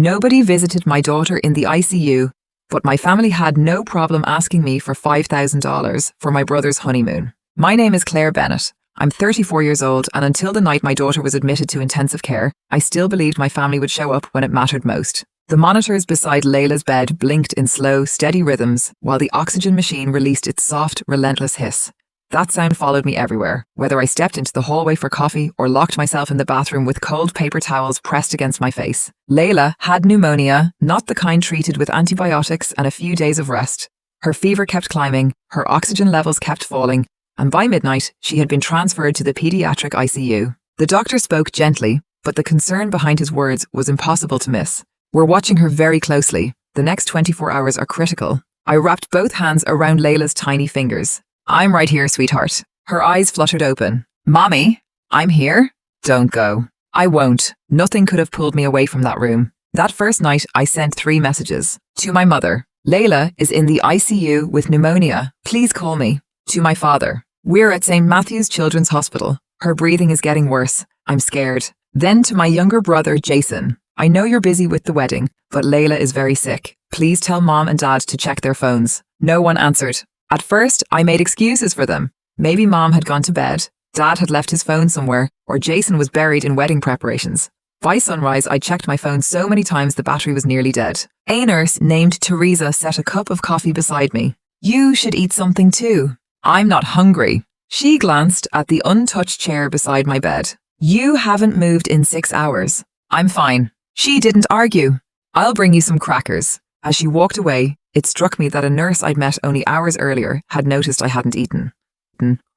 Nobody visited my daughter in the ICU, but my family had no problem asking me for $5,000 for my brother's honeymoon. My name is Claire Bennett. I'm 34 years old, and until the night my daughter was admitted to intensive care, I still believed my family would show up when it mattered most. The monitors beside Layla's bed blinked in slow, steady rhythms, while the oxygen machine released its soft, relentless hiss. That sound followed me everywhere, whether I stepped into the hallway for coffee or locked myself in the bathroom with cold paper towels pressed against my face. Layla had pneumonia, not the kind treated with antibiotics and a few days of rest. Her fever kept climbing, her oxygen levels kept falling, and by midnight, she had been transferred to the pediatric ICU. The doctor spoke gently, but the concern behind his words was impossible to miss. We're watching her very closely. The next 24 hours are critical. I wrapped both hands around Layla's tiny fingers. I'm right here, sweetheart. Her eyes fluttered open. Mommy, I'm here. Don't go. I won't. Nothing could have pulled me away from that room. That first night, I sent 3 messages. To my mother. Layla is in the ICU with pneumonia. Please call me. To my father. We're at St. Matthew's Children's Hospital. Her breathing is getting worse. I'm scared. Then to my younger brother, Jason. I know you're busy with the wedding, but Layla is very sick. Please tell Mom and Dad to check their phones. No one answered. At first, I made excuses for them. Maybe Mom had gone to bed, Dad had left his phone somewhere, or Jason was buried in wedding preparations. By sunrise, I checked my phone so many times the battery was nearly dead. A nurse named Teresa set a cup of coffee beside me. You should eat something too. I'm not hungry. She glanced at the untouched chair beside my bed. You haven't moved in 6 hours. I'm fine. She didn't argue. I'll bring you some crackers. As she walked away, it struck me that a nurse I'd met only hours earlier had noticed I hadn't eaten.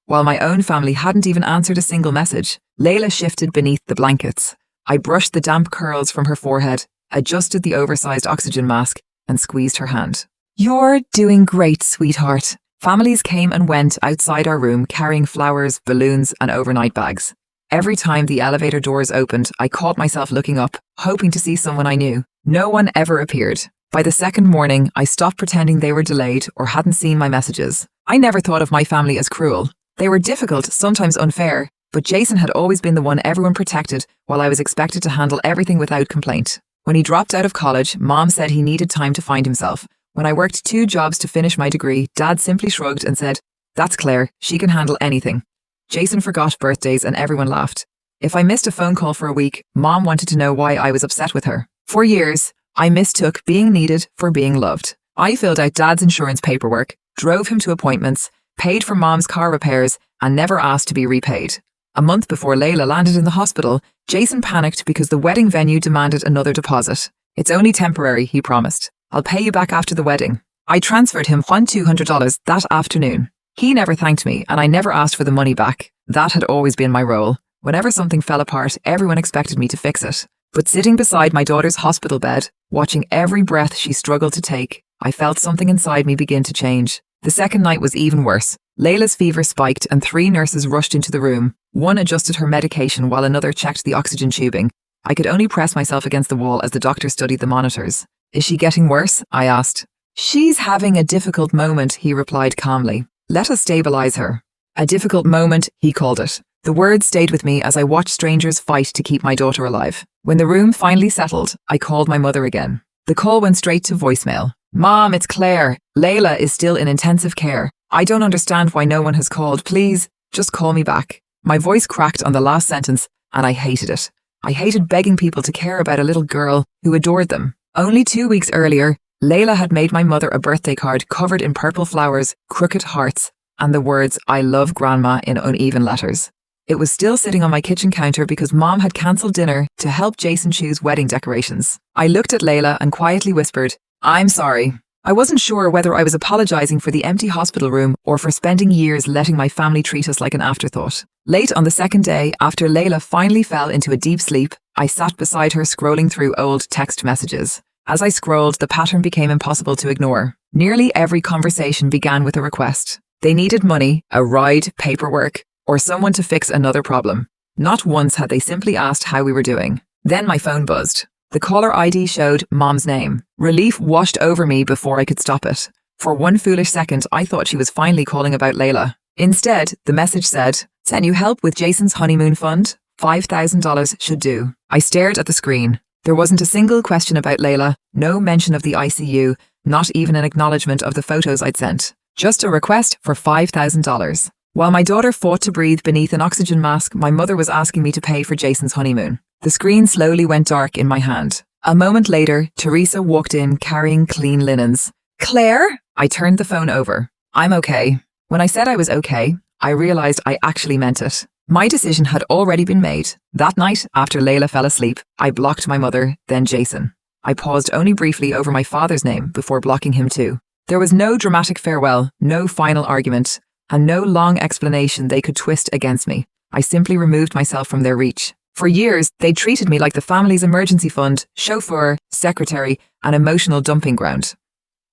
While my own family hadn't even answered a single message, Layla shifted beneath the blankets. I brushed the damp curls from her forehead, adjusted the oversized oxygen mask, and squeezed her hand. You're doing great, sweetheart. Families came and went outside our room carrying flowers, balloons, and overnight bags. Every time the elevator doors opened, I caught myself looking up, hoping to see someone I knew. No one ever appeared. By the second morning, I stopped pretending they were delayed or hadn't seen my messages. I never thought of my family as cruel. They were difficult, sometimes unfair, but Jason had always been the one everyone protected while I was expected to handle everything without complaint. When he dropped out of college, Mom said he needed time to find himself. When I worked 2 jobs to finish my degree, Dad simply shrugged and said, "That's Claire, she can handle anything." Jason forgot birthdays and everyone laughed. If I missed a phone call for a week, Mom wanted to know why I was upset with her. For years, I mistook being needed for being loved. I filled out Dad's insurance paperwork, drove him to appointments, paid for Mom's car repairs, and never asked to be repaid. A month before Layla landed in the hospital, Jason panicked because the wedding venue demanded another deposit. It's only temporary, he promised. I'll pay you back after the wedding. I transferred him $200 that afternoon. He never thanked me, and I never asked for the money back. That had always been my role. Whenever something fell apart, everyone expected me to fix it. But sitting beside my daughter's hospital bed, watching every breath she struggled to take, I felt something inside me begin to change. The second night was even worse. Layla's fever spiked and 3 nurses rushed into the room. One adjusted her medication while another checked the oxygen tubing. I could only press myself against the wall as the doctor studied the monitors. Is she getting worse? I asked. She's having a difficult moment, he replied calmly. Let us stabilize her. A difficult moment, he called it. The words stayed with me as I watched strangers fight to keep my daughter alive. When the room finally settled, I called my mother again. The call went straight to voicemail. Mom, it's Claire. Layla is still in intensive care. I don't understand why no one has called. Please, just call me back. My voice cracked on the last sentence, and I hated it. I hated begging people to care about a little girl who adored them. Only 2 weeks earlier, Layla had made my mother a birthday card covered in purple flowers, crooked hearts, and the words, "I love Grandma," in uneven letters. It was still sitting on my kitchen counter because Mom had cancelled dinner to help Jason choose wedding decorations. I looked at Layla and quietly whispered, "I'm sorry." I wasn't sure whether I was apologizing for the empty hospital room or for spending years letting my family treat us like an afterthought. Late on the second day, after Layla finally fell into a deep sleep, I sat beside her scrolling through old text messages. As I scrolled, the pattern became impossible to ignore. Nearly every conversation began with a request. They needed money, a ride, paperwork, or someone to fix another problem. Not once had they simply asked how we were doing. Then my phone buzzed. The caller ID showed Mom's name. Relief washed over me before I could stop it. For one foolish second, I thought she was finally calling about Layla. Instead, the message said, "Can you help with Jason's honeymoon fund? $5,000 should do." I stared at the screen. There wasn't a single question about Layla, no mention of the ICU, not even an acknowledgement of the photos I'd sent. Just a request for $5,000. While my daughter fought to breathe beneath an oxygen mask, my mother was asking me to pay for Jason's honeymoon. The screen slowly went dark in my hand. A moment later, Teresa walked in carrying clean linens. Claire? I turned the phone over. I'm okay. When I said I was okay, I realized I actually meant it. My decision had already been made. That night, after Layla fell asleep, I blocked my mother, then Jason. I paused only briefly over my father's name before blocking him too. There was no dramatic farewell, no final argument, and no long explanation they could twist against me. I simply removed myself from their reach. For years, they treated me like the family's emergency fund, chauffeur, secretary, and emotional dumping ground.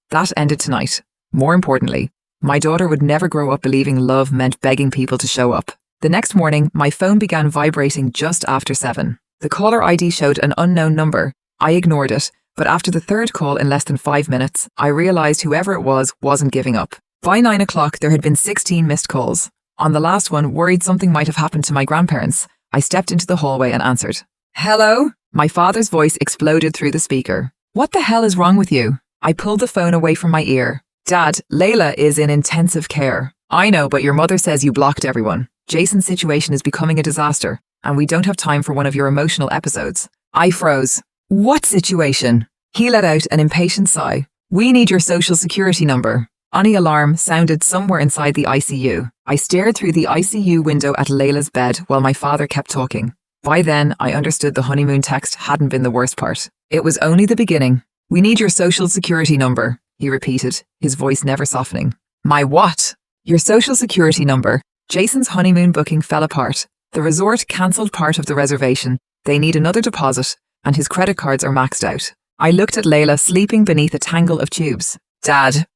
That ended tonight. More importantly, my daughter would never grow up believing love meant begging people to show up. The next morning, my phone began vibrating just after 7. The caller ID showed an unknown number. I ignored it, but after the third call in less than 5 minutes, I realized whoever it was wasn't giving up. By 9 o'clock, there had been 16 missed calls. On the last one, worried something might have happened to my grandparents, I stepped into the hallway and answered. Hello? My father's voice exploded through the speaker. What the hell is wrong with you? I pulled the phone away from my ear. Dad, Layla is in intensive care. I know, but your mother says you blocked everyone. Jason's situation is becoming a disaster, and we don't have time for one of your emotional episodes. I froze. What situation? He let out an impatient sigh. We need your social security number. Any alarm sounded somewhere inside the ICU. I stared through the ICU window at Layla's bed while my father kept talking. By then, I understood the honeymoon text hadn't been the worst part. It was only the beginning. We need your social security number, he repeated, his voice never softening. My what? Your social security number. Jason's honeymoon booking fell apart. The resort cancelled part of the reservation. They need another deposit, and his credit cards are maxed out. I looked at Layla sleeping beneath a tangle of tubes. Dad,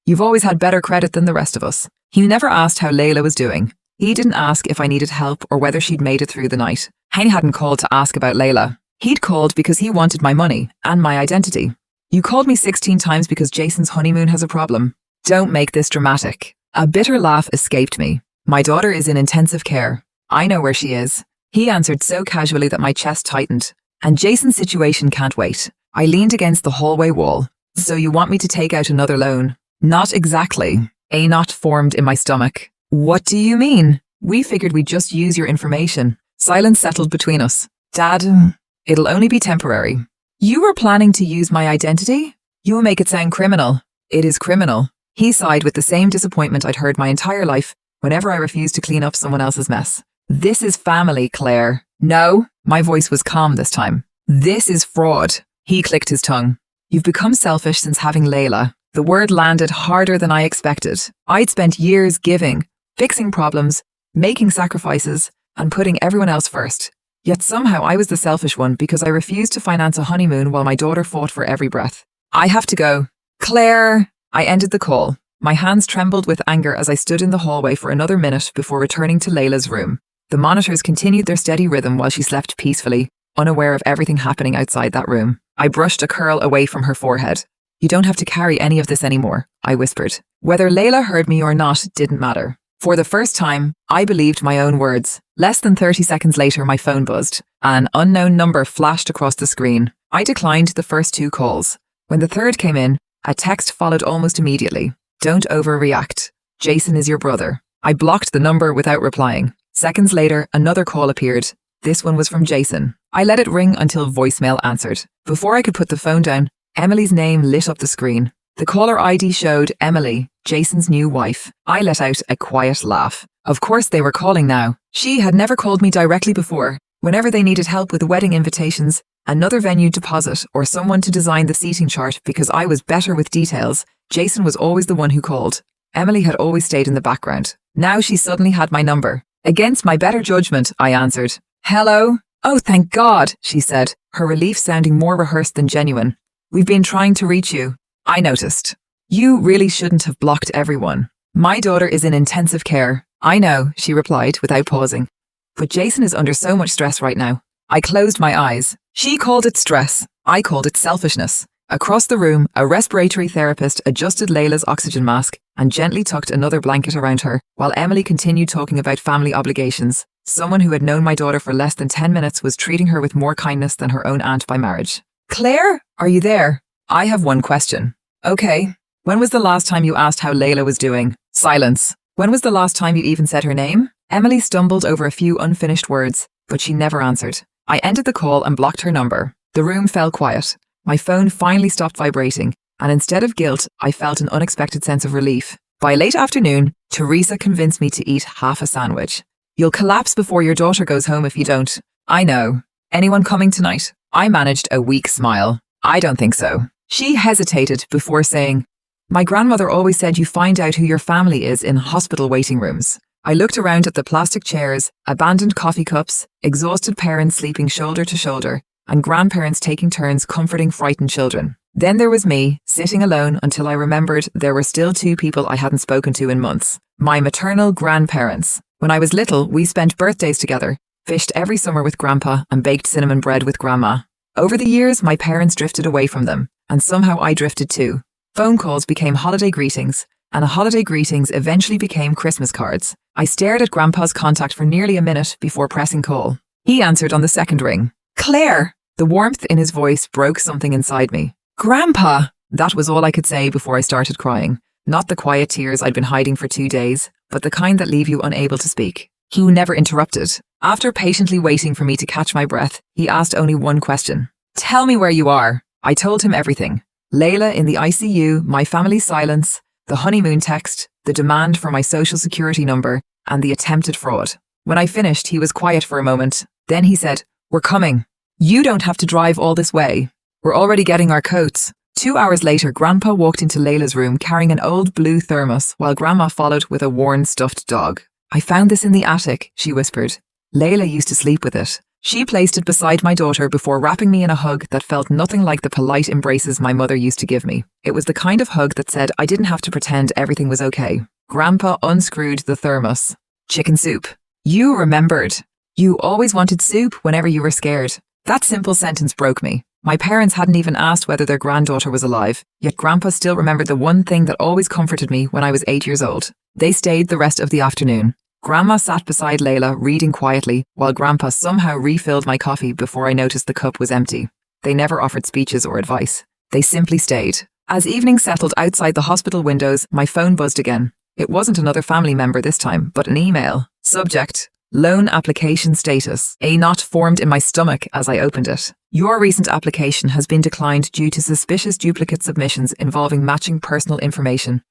you've always had better credit than the rest of us. He never asked how Layla was doing. He didn't ask if I needed help or whether she'd made it through the night. He hadn't called to ask about Layla. He'd called because he wanted my money and my identity. You called me 16 times because Jason's honeymoon has a problem. Don't make this dramatic. A bitter laugh escaped me. My daughter is in intensive care. I know where she is. He answered so casually that my chest tightened. And Jason's situation can't wait. I leaned against the hallway wall. So you want me to take out another loan? Not exactly. A knot formed in my stomach. What do you mean? We figured we'd just use your information. Silence settled between us. Dad, it'll only be temporary. You were planning to use my identity? You'll make it sound criminal. It is criminal. He sighed with the same disappointment I'd heard my entire life whenever I refused to clean up someone else's mess. This is family, Claire. No, my voice was calm this time. This is fraud. He clicked his tongue. You've become selfish since having Layla. The word landed harder than I expected. I'd spent years giving, fixing problems, making sacrifices, and putting everyone else first. Yet somehow I was the selfish one because I refused to finance a honeymoon while my daughter fought for every breath. I have to go. Claire! I ended the call. My hands trembled with anger as I stood in the hallway for another minute before returning to Layla's room. The monitors continued their steady rhythm while she slept peacefully, unaware of everything happening outside that room. I brushed a curl away from her forehead. You don't have to carry any of this anymore, I whispered. Whether Layla heard me or not didn't matter. For the first time, I believed my own words. Less than 30 seconds later, my phone buzzed. An unknown number flashed across the screen. I declined the first 2 calls. When the third came in, a text followed almost immediately. Don't overreact. Jason is your brother. I blocked the number without replying. Seconds later, another call appeared. This one was from Jason. I let it ring until voicemail answered. Before I could put the phone down, Emily's name lit up the screen. The caller ID showed Emily, Jason's new wife. I let out a quiet laugh. Of course they were calling now. She had never called me directly before. Whenever they needed help with wedding invitations, another venue deposit, or someone to design the seating chart because I was better with details, Jason was always the one who called. Emily had always stayed in the background. Now she suddenly had my number. Against my better judgment, I answered. Hello? Oh, thank God, she said, her relief sounding more rehearsed than genuine. We've been trying to reach you. I noticed. You really shouldn't have blocked everyone. My daughter is in intensive care. I know, she replied without pausing. But Jason is under so much stress right now. I closed my eyes. She called it stress. I called it selfishness. Across the room, a respiratory therapist adjusted Layla's oxygen mask and gently tucked another blanket around her, while Emily continued talking about family obligations. Someone who had known my daughter for less than 10 minutes was treating her with more kindness than her own aunt by marriage. Claire, are you there? I have one question. Okay. When was the last time you asked how Layla was doing? Silence. When was the last time you even said her name? Emily stumbled over a few unfinished words, but she never answered. I ended the call and blocked her number. The room fell quiet. My phone finally stopped vibrating, and instead of guilt, I felt an unexpected sense of relief. By late afternoon, Teresa convinced me to eat half a sandwich. You'll collapse before your daughter goes home if you don't. I know. Anyone coming tonight? I managed a weak smile. I don't think so. She hesitated before saying, my grandmother always said you find out who your family is in hospital waiting rooms. I looked around at the plastic chairs, abandoned coffee cups, exhausted parents sleeping shoulder to shoulder, and grandparents taking turns comforting frightened children. Then there was me, sitting alone until I remembered there were still two people I hadn't spoken to in months. My maternal grandparents. When I was little, we spent birthdays together, fished every summer with Grandpa, and baked cinnamon bread with Grandma. Over the years, my parents drifted away from them, and somehow I drifted too. Phone calls became holiday greetings, and holiday greetings eventually became Christmas cards. I stared at Grandpa's contact for nearly a minute before pressing call. He answered on the second ring. Claire! The warmth in his voice broke something inside me. Grandpa! That was all I could say before I started crying. Not the quiet tears I'd been hiding for 2 days, but the kind that leave you unable to speak. He never interrupted. After patiently waiting for me to catch my breath, he asked only one question. Tell me where you are. I told him everything. Layla in the ICU, my family's silence, the honeymoon text, the demand for my social security number, and the attempted fraud. When I finished, he was quiet for a moment. Then he said, We're coming. You don't have to drive all this way. We're already getting our coats. 2 hours later, Grandpa walked into Layla's room carrying an old blue thermos, while Grandma followed with a worn stuffed dog. I found this in the attic, she whispered. Layla used to sleep with it. She placed it beside my daughter before wrapping me in a hug that felt nothing like the polite embraces my mother used to give me. It was the kind of hug that said I didn't have to pretend everything was okay. Grandpa unscrewed the thermos. Chicken soup. You remembered. You always wanted soup whenever you were scared. That simple sentence broke me. My parents hadn't even asked whether their granddaughter was alive, yet Grandpa still remembered the one thing that always comforted me when I was 8 years old. They stayed the rest of the afternoon. Grandma sat beside Layla, reading quietly, while Grandpa somehow refilled my coffee before I noticed the cup was empty. They never offered speeches or advice. They simply stayed. As evening settled outside the hospital windows, my phone buzzed again. It wasn't another family member this time, but an email. Subject: Loan application status. A knot formed in my stomach as I opened it. Your recent application has been declined due to suspicious duplicate submissions involving matching personal information.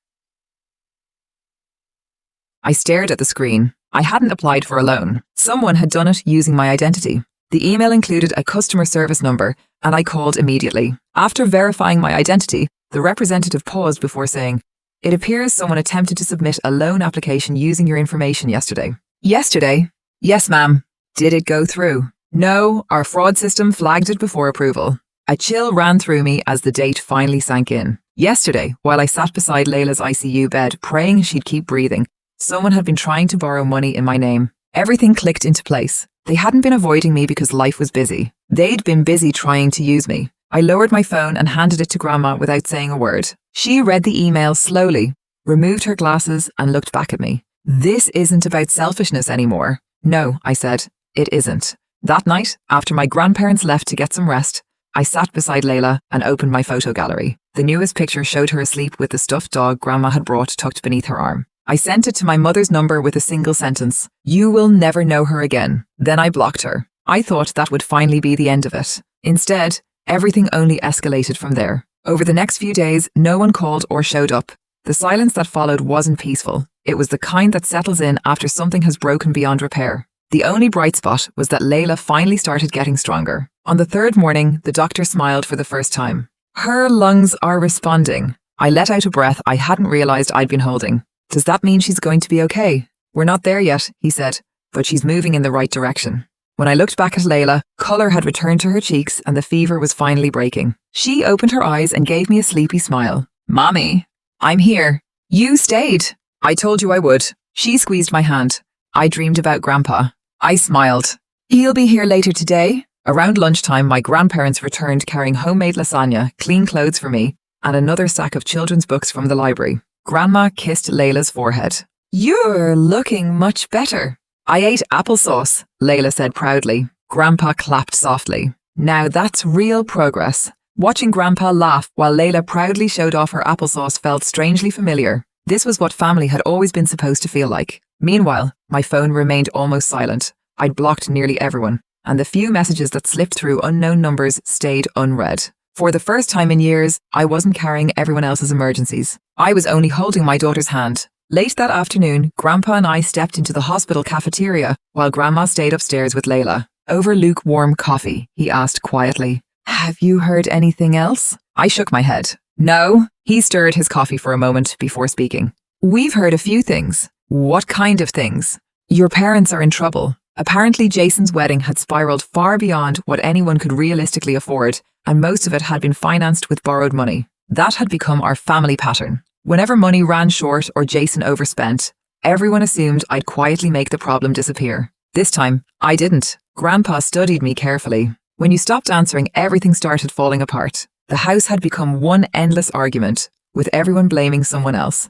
I stared at the screen. I hadn't applied for a loan. Someone had done it using my identity. The email included a customer service number, and I called immediately. After verifying my identity, the representative paused before saying, It appears someone attempted to submit a loan application using your information yesterday. Yesterday? Yes, ma'am. Did it go through? No, our fraud system flagged it before approval. A chill ran through me as the date finally sank in. Yesterday, while I sat beside Layla's ICU bed, praying she'd keep breathing, someone had been trying to borrow money in my name. Everything clicked into place. They hadn't been avoiding me because life was busy. They'd been busy trying to use me. I lowered my phone and handed it to Grandma without saying a word. She read the email slowly, removed her glasses, and looked back at me. This isn't about selfishness anymore. No, I said, it isn't. That night, after my grandparents left to get some rest, I sat beside Layla and opened my photo gallery. The newest picture showed her asleep with the stuffed dog Grandma had brought tucked beneath her arm. I sent it to my mother's number with a single sentence. You will never know her again. Then I blocked her. I thought that would finally be the end of it. Instead, everything only escalated from there. Over the next few days, no one called or showed up. The silence that followed wasn't peaceful. It was the kind that settles in after something has broken beyond repair. The only bright spot was that Layla finally started getting stronger. On the third morning, the doctor smiled for the first time. Her lungs are responding. I let out a breath I hadn't realized I'd been holding. Does that mean she's going to be okay? We're not there yet, he said, but she's moving in the right direction. When I looked back at Layla, color had returned to her cheeks and the fever was finally breaking. She opened her eyes and gave me a sleepy smile. Mommy, I'm here. You stayed. I told you I would. She squeezed my hand. I dreamed about Grandpa. I smiled. He'll be here later today. Around lunchtime, my grandparents returned carrying homemade lasagna, clean clothes for me, and another sack of children's books from the library. Grandma kissed Layla's forehead. You're looking much better. I ate applesauce, Layla said proudly. Grandpa clapped softly. Now that's real progress. Watching Grandpa laugh while Layla proudly showed off her applesauce felt strangely familiar. This was what family had always been supposed to feel like. Meanwhile, my phone remained almost silent. I'd blocked nearly everyone, and the few messages that slipped through unknown numbers stayed unread. For the first time in years, I wasn't carrying everyone else's emergencies. I was only holding my daughter's hand. Late that afternoon, Grandpa and I stepped into the hospital cafeteria while Grandma stayed upstairs with Layla. Over lukewarm coffee, he asked quietly. Have you heard anything else? I shook my head. No. He stirred his coffee for a moment before speaking. We've heard a few things. What kind of things? Your parents are in trouble. Apparently Jason's wedding had spiraled far beyond what anyone could realistically afford, and most of it had been financed with borrowed money. That had become our family pattern. Whenever money ran short or Jason overspent, everyone assumed I'd quietly make the problem disappear. This time, I didn't. Grandpa studied me carefully. When you stopped answering, everything started falling apart. The house had become one endless argument, with everyone blaming someone else.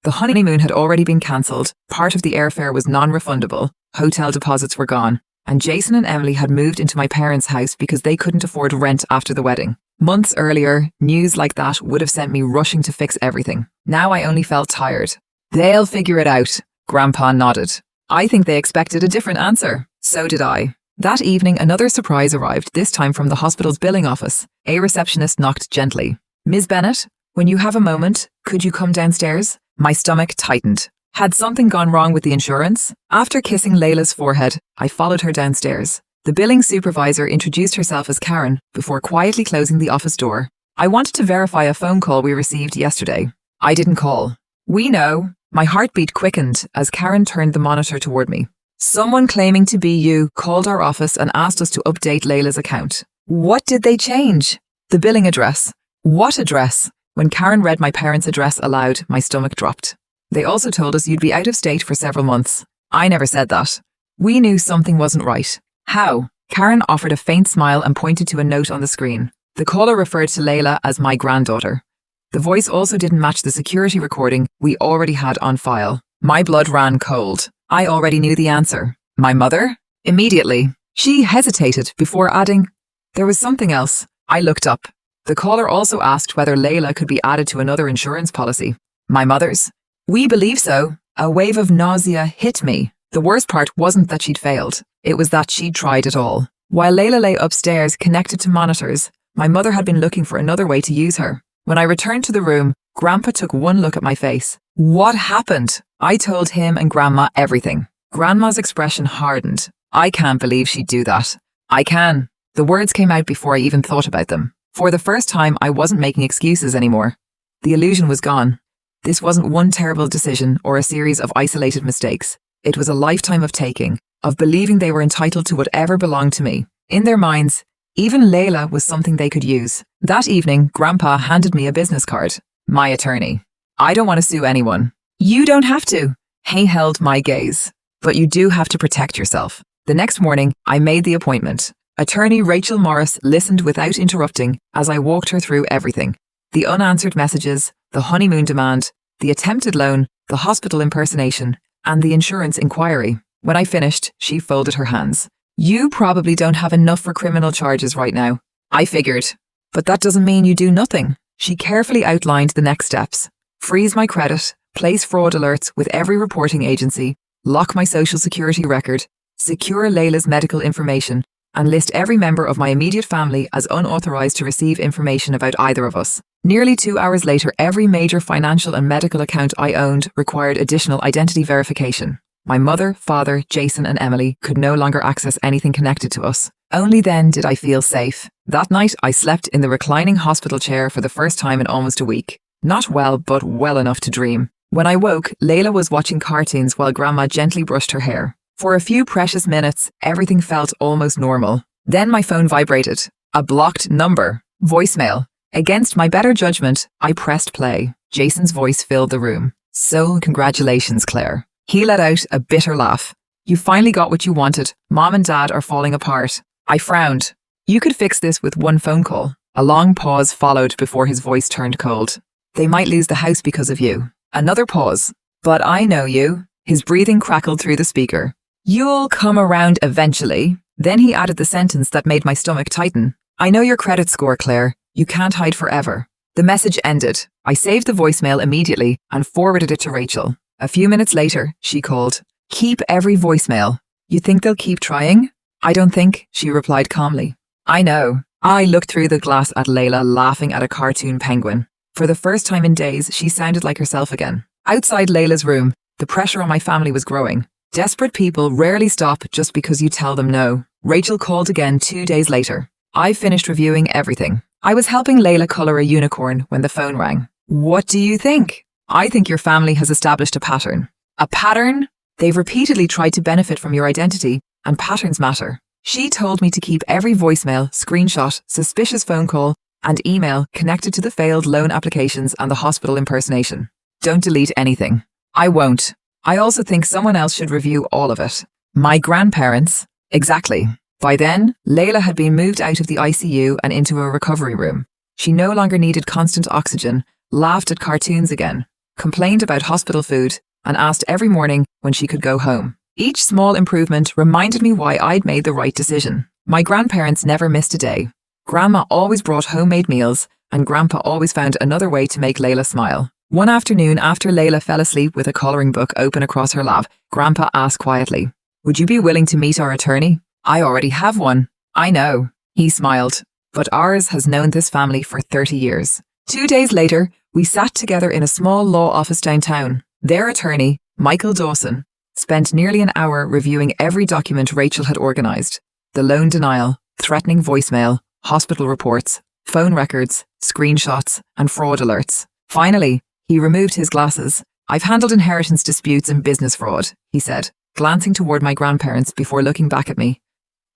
The honeymoon had already been cancelled, part of the airfare was non-refundable, hotel deposits were gone, and Jason and Emily had moved into my parents' house because they couldn't afford rent after the wedding. Months earlier, news like that would have sent me rushing to fix everything. Now I only felt tired. They'll figure it out, Grandpa nodded. I think they expected a different answer. So did I. That evening, another surprise arrived, this time from the hospital's billing office. A receptionist knocked gently. Ms. Bennett, when you have a moment, could you come downstairs? My stomach tightened. Had something gone wrong with the insurance? After kissing Layla's forehead, I followed her downstairs. The billing supervisor introduced herself as Karen before quietly closing the office door. I wanted to verify a phone call we received yesterday. I didn't call. We know. My heartbeat quickened as Karen turned the monitor toward me. Someone claiming to be you called our office and asked us to update Layla's account. What did they change? The billing address. What address? When Karen read my parents' address aloud, my stomach dropped. They also told us you'd be out of state for several months. I never said that. We knew something wasn't right. How? Karen offered a faint smile and pointed to a note on the screen. The caller referred to Layla as my granddaughter. The voice also didn't match the security recording we already had on file. My blood ran cold. I already knew the answer. My mother? Immediately. She hesitated before adding, there was something else. I looked up. The caller also asked whether Layla could be added to another insurance policy. My mother's? We believe so. A wave of nausea hit me. The worst part wasn't that she'd failed. It was that she'd tried it all. While Layla lay upstairs connected to monitors, my mother had been looking for another way to use her. When I returned to the room, Grandpa took one look at my face. What happened? I told him and Grandma everything. Grandma's expression hardened. I can't believe she'd do that. I can. The words came out before I even thought about them. For the first time, I wasn't making excuses anymore. The illusion was gone. This wasn't one terrible decision or a series of isolated mistakes. It was a lifetime of taking, of believing they were entitled to whatever belonged to me. In their minds, even Layla was something they could use. That evening, Grandpa handed me a business card. My attorney. I don't want to sue anyone. You don't have to. He held my gaze. But you do have to protect yourself. The next morning, I made the appointment. Attorney Rachel Morris listened without interrupting as I walked her through everything. The unanswered messages, the honeymoon demand, the attempted loan, the hospital impersonation, and the insurance inquiry. When I finished, she folded her hands. You probably don't have enough for criminal charges right now. I figured. But that doesn't mean you do nothing. She carefully outlined the next steps. Freeze my credit, place fraud alerts with every reporting agency, lock my social security record, secure Layla's medical information, and list every member of my immediate family as unauthorized to receive information about either of us. Nearly 2 hours later, every major financial and medical account I owned required additional identity verification. My mother, father, Jason, and Emily could no longer access anything connected to us. Only then did I feel safe. That night, I slept in the reclining hospital chair for the first time in almost a week. Not well, but well enough to dream. When I woke, Layla was watching cartoons while Grandma gently brushed her hair. For a few precious minutes, everything felt almost normal. Then my phone vibrated. A blocked number. Voicemail. Against my better judgment, I pressed play. Jason's voice filled the room. So, congratulations, Claire. He let out a bitter laugh. You finally got what you wanted. Mom and Dad are falling apart. I frowned. You could fix this with one phone call. A long pause followed before his voice turned cold. They might lose the house because of you. Another pause. But I know you. His breathing crackled through the speaker. You'll come around eventually. Then he added the sentence that made my stomach tighten. I know your credit score, Claire. You can't hide forever. The message ended. I saved the voicemail immediately and forwarded it to Rachel. A few minutes later, she called. Keep every voicemail. You think they'll keep trying? I don't think, she replied calmly. I know. I looked through the glass at Layla laughing at a cartoon penguin. For the first time in days, she sounded like herself again. Outside Layla's room, the pressure on my family was growing. Desperate people rarely stop just because you tell them no. Rachel called again 2 days later. I finished reviewing everything. I was helping Layla color a unicorn when the phone rang. What do you think? I think your family has established a pattern. A pattern? They've repeatedly tried to benefit from your identity, and patterns matter. She told me to keep every voicemail, screenshot, suspicious phone call, and email connected to the failed loan applications and the hospital impersonation. Don't delete anything. I won't. I also think someone else should review all of it. My grandparents? Exactly. By then, Layla had been moved out of the ICU and into a recovery room. She no longer needed constant oxygen, laughed at cartoons again, complained about hospital food, and asked every morning when she could go home. Each small improvement reminded me why I'd made the right decision. My grandparents never missed a day. Grandma always brought homemade meals, and Grandpa always found another way to make Layla smile. One afternoon, after Layla fell asleep with a coloring book open across her lap, Grandpa asked quietly, "Would you be willing to meet our attorney?" "I already have one." "I know," he smiled, "but ours has known this family for 30 years. 2 days later, we sat together in a small law office downtown. Their attorney, Michael Dawson, spent nearly an hour reviewing every document Rachel had organized. The loan denial, threatening voicemail, hospital reports, phone records, screenshots, and fraud alerts. Finally, he removed his glasses. "I've handled inheritance disputes and business fraud," he said, glancing toward my grandparents before looking back at me.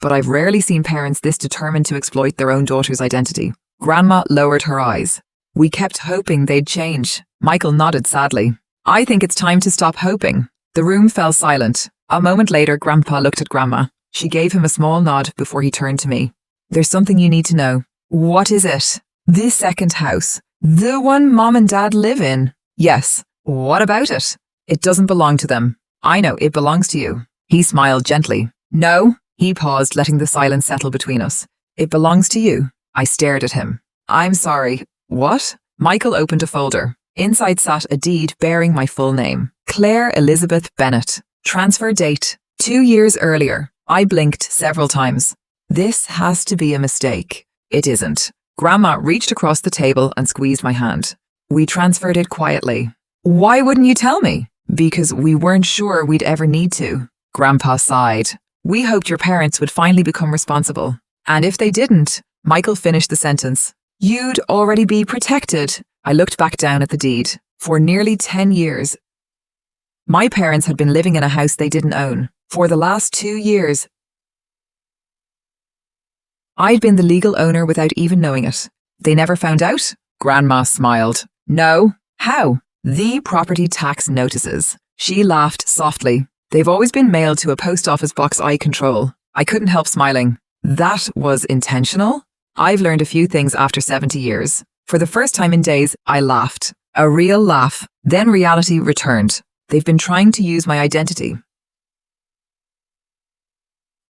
"But I've rarely seen parents this determined to exploit their own daughter's identity." Grandma lowered her eyes. "We kept hoping they'd change." Michael nodded sadly. "I think it's time to stop hoping." The room fell silent. A moment later, Grandpa looked at Grandma. She gave him a small nod before he turned to me. "There's something you need to know." "What is it?" "This second house. The one Mom and Dad live in." "Yes." "What about it?" "It doesn't belong to them." "I know, it belongs to you." He smiled gently. "No." He paused, letting the silence settle between us. "It belongs to you." I stared at him. "I'm sorry." "What?" Michael opened a folder. Inside sat a deed bearing my full name. Claire Elizabeth Bennett. Transfer date 2 years earlier. I blinked several times. This has to be a mistake. It isn't. Grandma reached across the table and squeezed my hand. "We transferred it quietly." "Why wouldn't you tell me?" "Because we weren't sure we'd ever need to." Grandpa sighed. "We hoped your parents would finally become responsible. And if they didn't," Michael finished the sentence, "you'd already be protected." I looked back down at the deed. For nearly 10 years, my parents had been living in a house they didn't own. For the last 2 years, I'd been the legal owner without even knowing it. "They never found out?" Grandma smiled. "No." "How?" "The property tax notices." She laughed softly. "They've always been mailed to a post office box I control." I couldn't help smiling. "That was intentional?" I've learned a few things after 70 years. For the first time in days, I laughed. A real laugh. Then reality returned. "They've been trying to use my identity."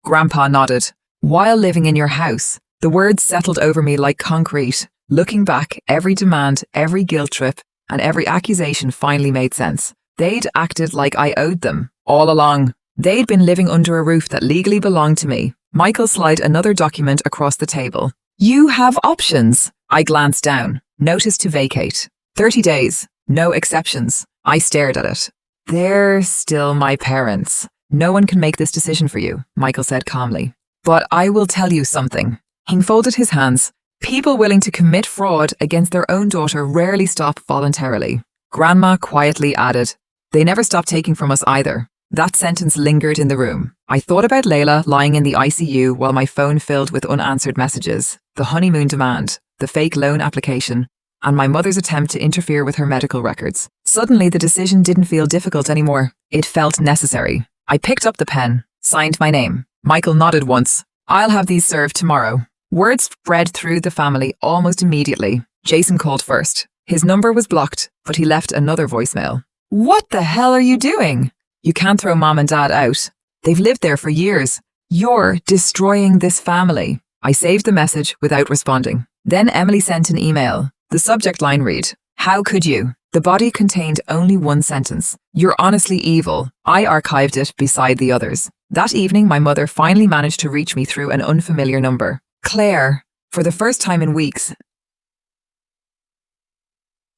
Grandpa nodded. "While living in your house." The words settled over me like concrete. Looking back, every demand, every guilt trip, and every accusation finally made sense. They'd acted like I owed them. All along. They'd been living under a roof that legally belonged to me. Michael slid another document across the table. "You have options." I glanced down. "Notice to vacate. 30 days. No exceptions." I stared at it. "They're still my parents." "No one can make this decision for you," Michael said calmly. "But I will tell you something." He folded his hands. "People willing to commit fraud against their own daughter rarely stop voluntarily." Grandma quietly added, "They never stop taking from us either." That sentence lingered in the room. I thought about Layla lying in the ICU while my phone filled with unanswered messages, the honeymoon demand, the fake loan application, and my mother's attempt to interfere with her medical records. Suddenly, the decision didn't feel difficult anymore. It felt necessary. I picked up the pen, signed my name. Michael nodded once. "I'll have these served tomorrow." Word spread through the family almost immediately. Jason called first. His number was blocked, but he left another voicemail. "What the hell are you doing?" "You can't throw Mom and Dad out." They've lived there for years. You're destroying this family. I saved the message without responding. Then Emily sent an email. The subject line read, "How could you?" The body contained only one sentence. "You're honestly evil." I archived it beside the others. That evening, my mother finally managed to reach me through an unfamiliar number. "Claire." For the first time in weeks,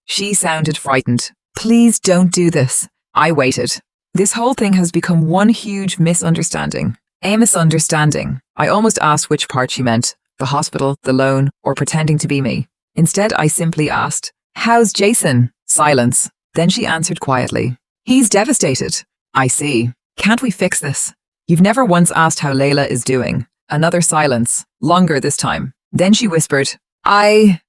she sounded frightened. "Please don't do this." I waited. This whole thing has become one huge misunderstanding. A misunderstanding. I almost asked which part she meant, the hospital, the loan, or pretending to be me. Instead, I simply asked, "How's Jason?" Silence. Then she answered quietly, "He's devastated." "I see. Can't we fix this?" "You've never once asked how Layla is doing." Another silence. Longer this time. Then she whispered,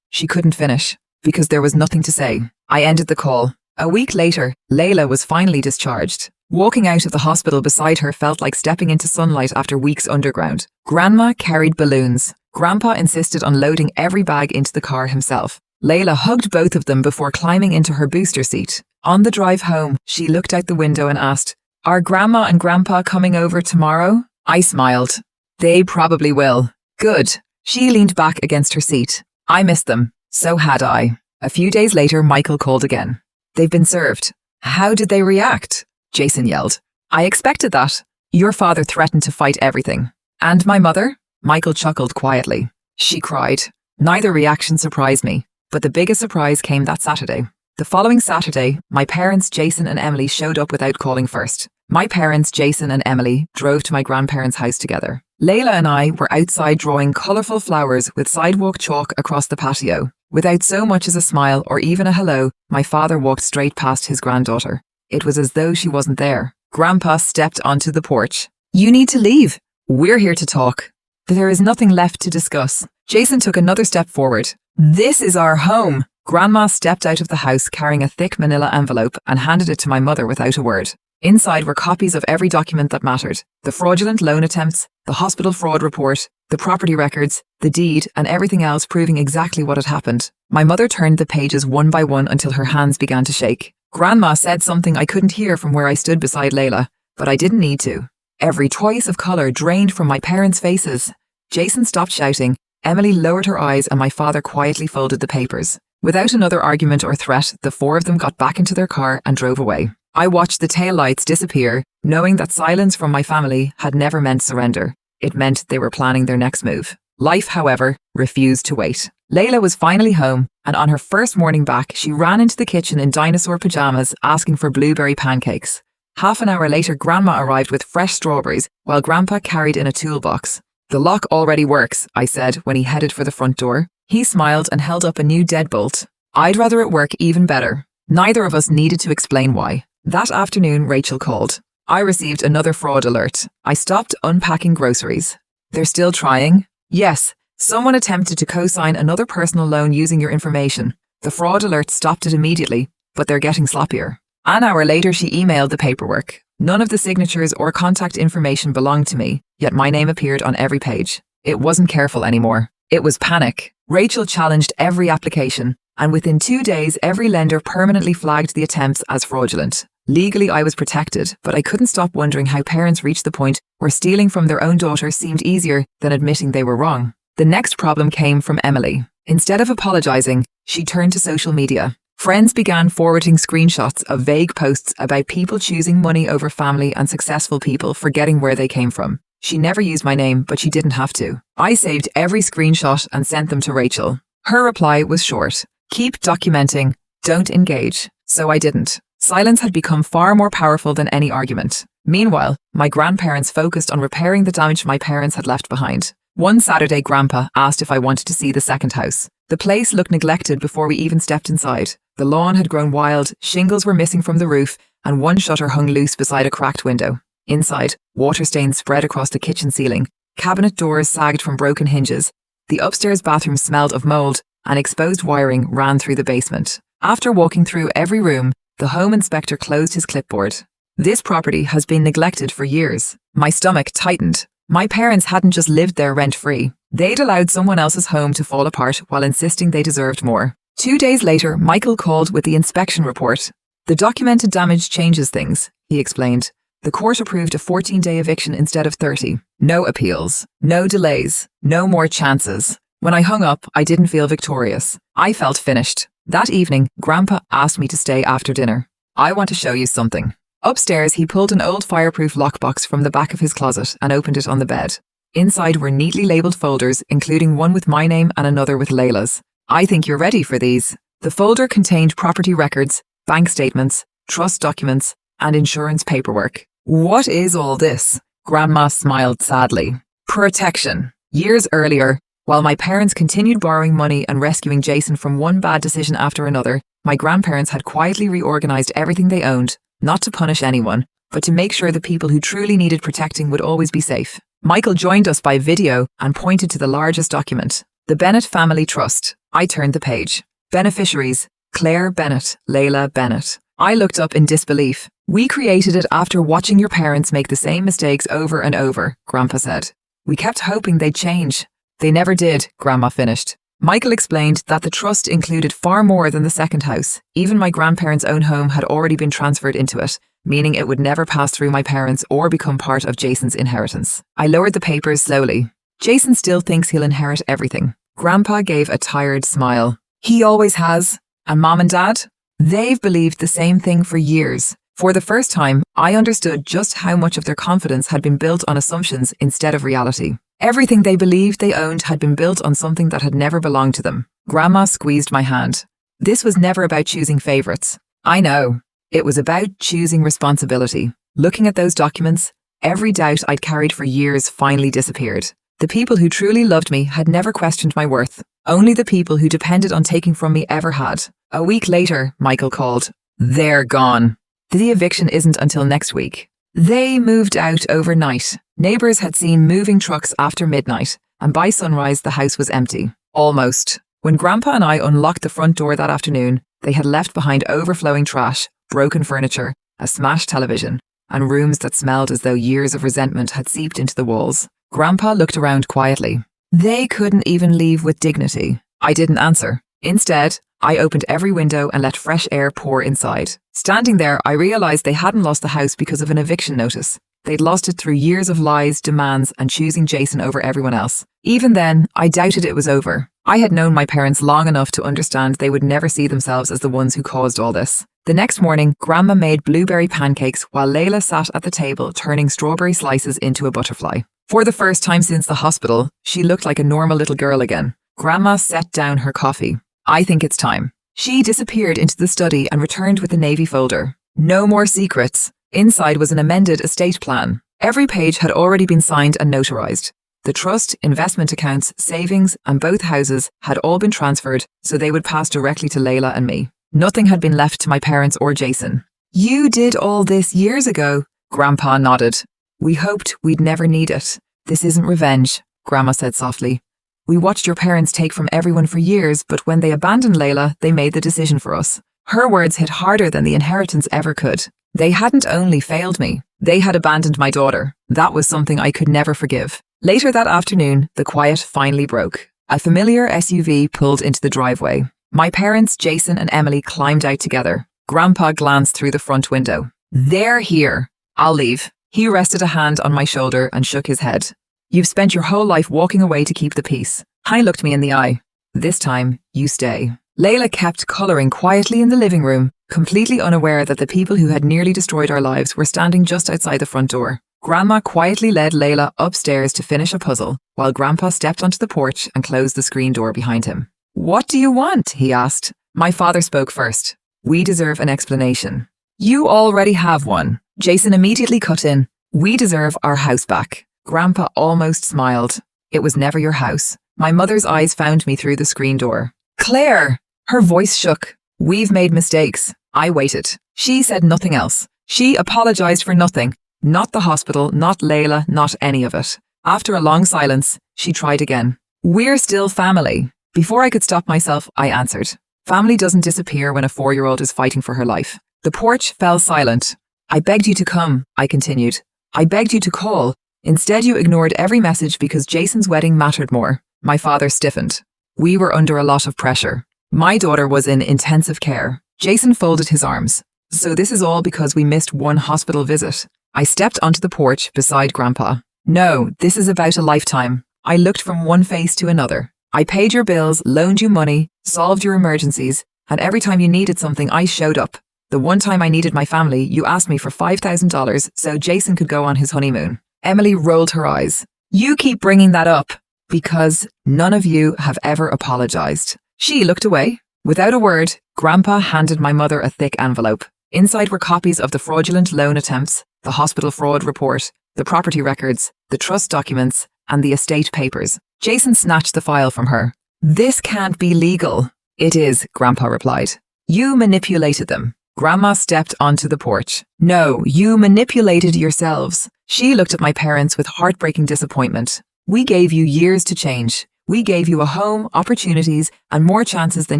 She couldn't finish, because there was nothing to say. I ended the call. A week later, Layla was finally discharged. Walking out of the hospital beside her felt like stepping into sunlight after weeks underground. Grandma carried balloons. Grandpa insisted on loading every bag into the car himself. Layla hugged both of them before climbing into her booster seat. On the drive home, she looked out the window and asked, "Are Grandma and Grandpa coming over tomorrow?" I smiled. "They probably will." "Good." She leaned back against her seat. I missed them. So had I. A few days later, Michael called again. "They've been served." "How did they react?" Jason yelled. "I expected that. Your father threatened to fight everything." "And my mother?" Michael chuckled quietly. "She cried." Neither reaction surprised me, but the biggest surprise came that Saturday. The following Saturday, my parents, Jason and Emily, showed up without calling first. My parents, Jason and Emily, drove to my grandparents' house together. Layla and I were outside drawing colourful flowers with sidewalk chalk across the patio. Without so much as a smile or even a hello, my father walked straight past his granddaughter. It was as though she wasn't there. Grandpa stepped onto the porch. "You need to leave. We're here to talk." "There is nothing left to discuss." Jason took another step forward. "This is our home." Grandma stepped out of the house carrying a thick manila envelope and handed it to my mother without a word. Inside were copies of every document that mattered. The fraudulent loan attempts, the hospital fraud report, the property records, the deed, and everything else proving exactly what had happened. My mother turned the pages one by one until her hands began to shake. Grandma said something I couldn't hear from where I stood beside Layla, but I didn't need to. Every trace of colour drained from my parents' faces. Jason stopped shouting, Emily lowered her eyes, and my father quietly folded the papers. Without another argument or threat, the four of them got back into their car and drove away. I watched the taillights disappear, knowing that silence from my family had never meant surrender. It meant they were planning their next move. Life, however, refused to wait. Layla was finally home, and on her first morning back, she ran into the kitchen in dinosaur pajamas asking for blueberry pancakes. Half an hour later, Grandma arrived with fresh strawberries, while Grandpa carried in a toolbox. "The lock already works," I said when he headed for the front door. He smiled and held up a new deadbolt. "I'd rather it work even better." Neither of us needed to explain why. That afternoon, Rachel called. I received another fraud alert. I stopped unpacking groceries. "They're still trying?" "Yes. Someone attempted to co-sign another personal loan using your information. The fraud alert stopped it immediately, but they're getting sloppier." An hour later, she emailed the paperwork. None of the signatures or contact information belonged to me, yet my name appeared on every page. It wasn't careful anymore. It was panic. Rachel challenged every application, and within 2 days, every lender permanently flagged the attempts as fraudulent. Legally, I was protected, but I couldn't stop wondering how parents reached the point where stealing from their own daughter seemed easier than admitting they were wrong. The next problem came from Emily. Instead of apologizing, she turned to social media. Friends began forwarding screenshots of vague posts about people choosing money over family and successful people forgetting where they came from. She never used my name, but she didn't have to. I saved every screenshot and sent them to Rachel. Her reply was short. "Keep documenting. Don't engage." So I didn't. Silence had become far more powerful than any argument. Meanwhile, my grandparents focused on repairing the damage my parents had left behind. One Saturday, Grandpa asked if I wanted to see the second house. The place looked neglected before we even stepped inside. The lawn had grown wild, shingles were missing from the roof, and one shutter hung loose beside a cracked window. Inside, water stains spread across the kitchen ceiling. Cabinet doors sagged from broken hinges. The upstairs bathroom smelled of mold, and exposed wiring ran through the basement. After walking through every room, the home inspector closed his clipboard. "This property has been neglected for years." My stomach tightened. My parents hadn't just lived there rent-free. They'd allowed someone else's home to fall apart while insisting they deserved more. 2 days later, Michael called with the inspection report. "The documented damage changes things," he explained. The court approved a 14-day eviction instead of 30. No appeals, no delays, no more chances. When I hung up, I didn't feel victorious. I felt finished. That evening, Grandpa asked me to stay after dinner. I want to show you something. Upstairs, he pulled an old fireproof lockbox from the back of his closet and opened it on the bed. Inside were neatly labelled folders, including one with my name and another with Layla's. I think you're ready for these. The folder contained property records, bank statements, trust documents, and insurance paperwork. What is all this? Grandma smiled sadly. Protection. Years earlier, while my parents continued borrowing money and rescuing Jason from one bad decision after another, my grandparents had quietly reorganized everything they owned, not to punish anyone, but to make sure the people who truly needed protecting would always be safe. Michael joined us by video and pointed to the largest document, the Bennett Family Trust. I turned the page. Beneficiaries, Claire Bennett, Layla Bennett. I looked up in disbelief. We created it after watching your parents make the same mistakes over and over, Grandpa said. We kept hoping they'd change. They never did, Grandma finished. Michael explained that the trust included far more than the second house. Even my grandparents' own home had already been transferred into it, meaning it would never pass through my parents or become part of Jason's inheritance. I lowered the papers slowly. Jason still thinks he'll inherit everything. Grandpa gave a tired smile. He always has. And Mom and Dad? They've believed the same thing for years. For the first time, I understood just how much of their confidence had been built on assumptions instead of reality. Everything they believed they owned had been built on something that had never belonged to them. Grandma squeezed my hand. This was never about choosing favorites. I know. It was about choosing responsibility. Looking at those documents, every doubt I'd carried for years finally disappeared. The people who truly loved me had never questioned my worth. Only the people who depended on taking from me ever had. A week later, Michael called. They're gone. The eviction isn't until next week. They moved out overnight. Neighbours had seen moving trucks after midnight, and by sunrise the house was empty. Almost. When Grandpa and I unlocked the front door that afternoon, they had left behind overflowing trash, broken furniture, a smashed television, and rooms that smelled as though years of resentment had seeped into the walls. Grandpa looked around quietly. They couldn't even leave with dignity. I didn't answer. Instead, I opened every window and let fresh air pour inside. Standing there, I realized they hadn't lost the house because of an eviction notice. They'd lost it through years of lies, demands, and choosing Jason over everyone else. Even then, I doubted it was over. I had known my parents long enough to understand they would never see themselves as the ones who caused all this. The next morning, Grandma made blueberry pancakes while Layla sat at the table turning strawberry slices into a butterfly. For the first time since the hospital, she looked like a normal little girl again. Grandma set down her coffee. I think it's time. She disappeared into the study and returned with the navy folder. No more secrets. Inside was an amended estate plan. Every page had already been signed and notarized. The trust, investment accounts, savings, and both houses had all been transferred, so they would pass directly to Layla and me. Nothing had been left to my parents or Jason. You did all this years ago, Grandpa nodded. We hoped we'd never need it. This isn't revenge, Grandma said softly. We watched your parents take from everyone for years, but when they abandoned Layla, they made the decision for us. Her words hit harder than the inheritance ever could. They hadn't only failed me, they had abandoned my daughter. That was something I could never forgive. Later that afternoon, the quiet finally broke. A familiar SUV pulled into the driveway. My parents, Jason and Emily, climbed out together. Grandpa glanced through the front window. They're here. I'll leave. He rested a hand on my shoulder and shook his head. You've spent your whole life walking away to keep the peace. He looked me in the eye. This time, you stay. Layla kept colouring quietly in the living room, completely unaware that the people who had nearly destroyed our lives were standing just outside the front door. Grandma quietly led Layla upstairs to finish a puzzle, while Grandpa stepped onto the porch and closed the screen door behind him. What do you want? He asked. My father spoke first. We deserve an explanation. You already have one. Jason immediately cut in. We deserve our house back. Grandpa almost smiled. It was never your house. My mother's eyes found me through the screen door. Claire! Her voice shook. We've made mistakes. I waited. She said nothing else. She apologized for nothing. Not the hospital, not Layla, not any of it. After a long silence, she tried again. We're still family. Before I could stop myself, I answered. Family doesn't disappear when a 4-year-old is fighting for her life. The porch fell silent. I begged you to come, I continued. I begged you to call. Instead, you ignored every message because Jason's wedding mattered more. My father stiffened. We were under a lot of pressure. My daughter was in intensive care. Jason folded his arms. So this is all because we missed one hospital visit. I stepped onto the porch beside Grandpa. No, this is about a lifetime. I looked from one face to another. I paid your bills, loaned you money, solved your emergencies, and every time you needed something, I showed up. The one time I needed my family, you asked me for $5,000 so Jason could go on his honeymoon. Emily rolled her eyes. You keep bringing that up because none of you have ever apologized. She looked away. Without a word, Grandpa handed my mother a thick envelope. Inside were copies of the fraudulent loan attempts, the hospital fraud report, the property records, the trust documents, and the estate papers. Jason snatched the file from her. This can't be legal. It is, Grandpa replied. You manipulated them. Grandma stepped onto the porch. No, you manipulated yourselves. She looked at my parents with heartbreaking disappointment. We gave you years to change. We gave you a home, opportunities, and more chances than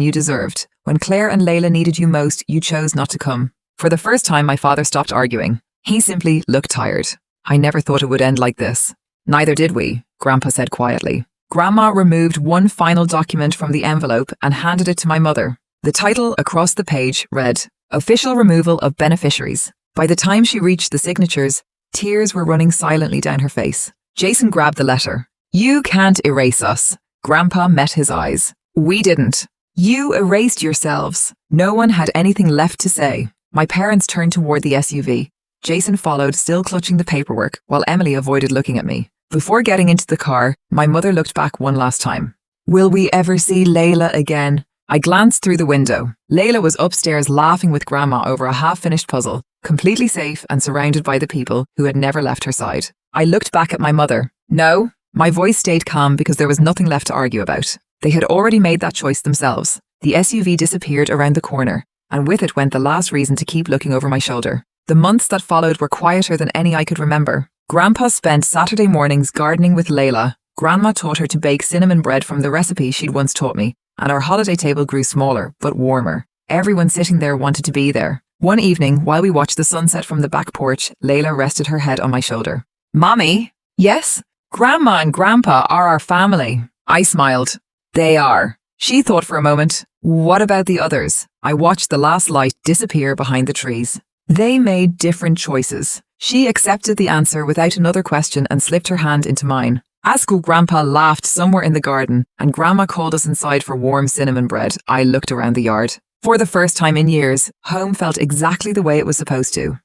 you deserved. When Claire and Layla needed you most, you chose not to come. For the first time, my father stopped arguing. He simply looked tired. I never thought it would end like this. Neither did we, Grandpa said quietly. Grandma removed one final document from the envelope and handed it to my mother. The title across the page read, Official Removal of Beneficiaries. By the time she reached the signatures, tears were running silently down her face. Jason grabbed the letter. You can't erase us. Grandpa met his eyes. We didn't. You erased yourselves. No one had anything left to say. My parents turned toward the SUV. Jason followed, still clutching the paperwork, while Emily avoided looking at me. Before getting into the car, my mother looked back one last time. Will we ever see Layla again? I glanced through the window. Layla was upstairs laughing with Grandma over a half-finished puzzle, completely safe and surrounded by the people who had never left her side. I looked back at my mother. No. My voice stayed calm because there was nothing left to argue about. They had already made that choice themselves. The SUV disappeared around the corner, and with it went the last reason to keep looking over my shoulder. The months that followed were quieter than any I could remember. Grandpa spent Saturday mornings gardening with Layla. Grandma taught her to bake cinnamon bread from the recipe she'd once taught me, and our holiday table grew smaller, but warmer. Everyone sitting there wanted to be there. One evening, while we watched the sunset from the back porch, Layla rested her head on my shoulder. Mommy? Yes? Grandma and Grandpa are our family. I smiled. They are. She thought for a moment. What about the others? I watched the last light disappear behind the trees. They made different choices. She accepted the answer without another question and slipped her hand into mine. As Grandpa laughed somewhere in the garden and Grandma called us inside for warm cinnamon bread, I looked around the yard. For the first time in years, home felt exactly the way it was supposed to.